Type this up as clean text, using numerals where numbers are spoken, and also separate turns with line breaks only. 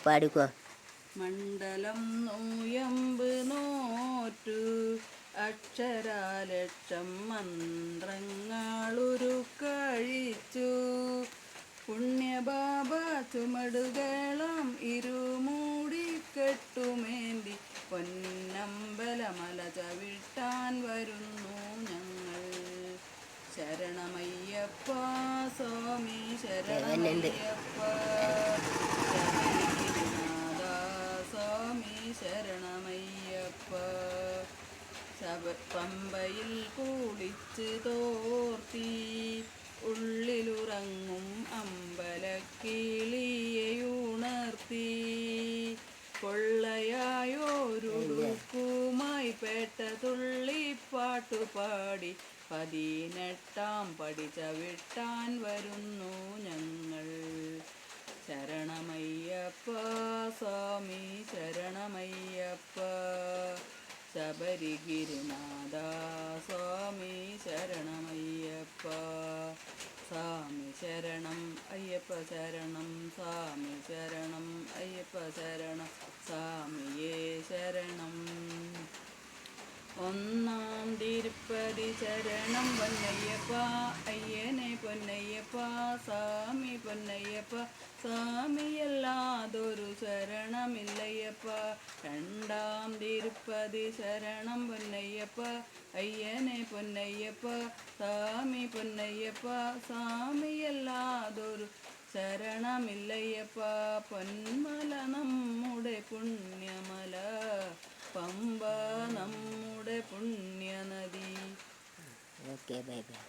പാടിക്കോ.
മണ്ഡലം നോയമ്പ് നോറ്റു അക്ഷരാലക്ഷം മന്ത്രങ്ങളൊരു കഴിച്ചു. പുണ്യബാബ ചുമടുകളം ഇരുമൂടി കെട്ടുമേന്തി പൊന്നമ്പലമല ചവിട്ടാൻ വരുന്നു ഞങ്ങൾ. ശരണമയ്യപ്പ സ്വാമി ശരണമയ്യപ്പ, ശബരിഗിരിനാഥ സ്വാമി ശരണമയ്യപ്പ. പമ്പയിൽ കുളിച്ച് തോർത്തി ഉള്ളിലുറങ്ങും അമ്പലക്കിളിയുണർത്തി. കൊള്ളയായോരുടുക്കുമായി പേട്ട തുള്ളിപ്പാട്ടുപാടി 18-ാം പടി ചവിട്ടാൻ വരുന്നു ഞങ്ങൾ. ശരണമയ്യപ്പ സ്വാമി ശരണമയ്യപ്പ, ശബരിഗിരിനാഥ സ്വാമി ശരണമയ്യപ്പ. സ്വാമി ശരണം അയ്യപ്പ ശരണം, സ്വാമി ശരണം അയ്യപ്പ ശരണം, സ്വാമിയേ ശരണം. ഒന്നാം തിരുപ്പതി ശരണം പൊന്നയ്യപ്പ, അയ്യനെ പൊന്നയ്യപ്പ സ്വാമി പൊന്നയ്യപ്പ, സ്വാമിയല്ലാതൊരു ശരണമില്ലയ്യപ്പ. രണ്ടാം തിരുപ്പതി ശരണം പൊന്നയ്യപ്പ, അയ്യനെ പൊന്നയ്യപ്പ സ്വാമി പൊന്നയ്യപ്പ, സ്വാമിയല്ലാതൊരു ശരണമില്ലയ്യപ്പ. പൊന്മല നമ്മുടെ പുണ്യമല, പമ്പ നമ്മുടെ പുണ്യനദി.
Okay, bye bye.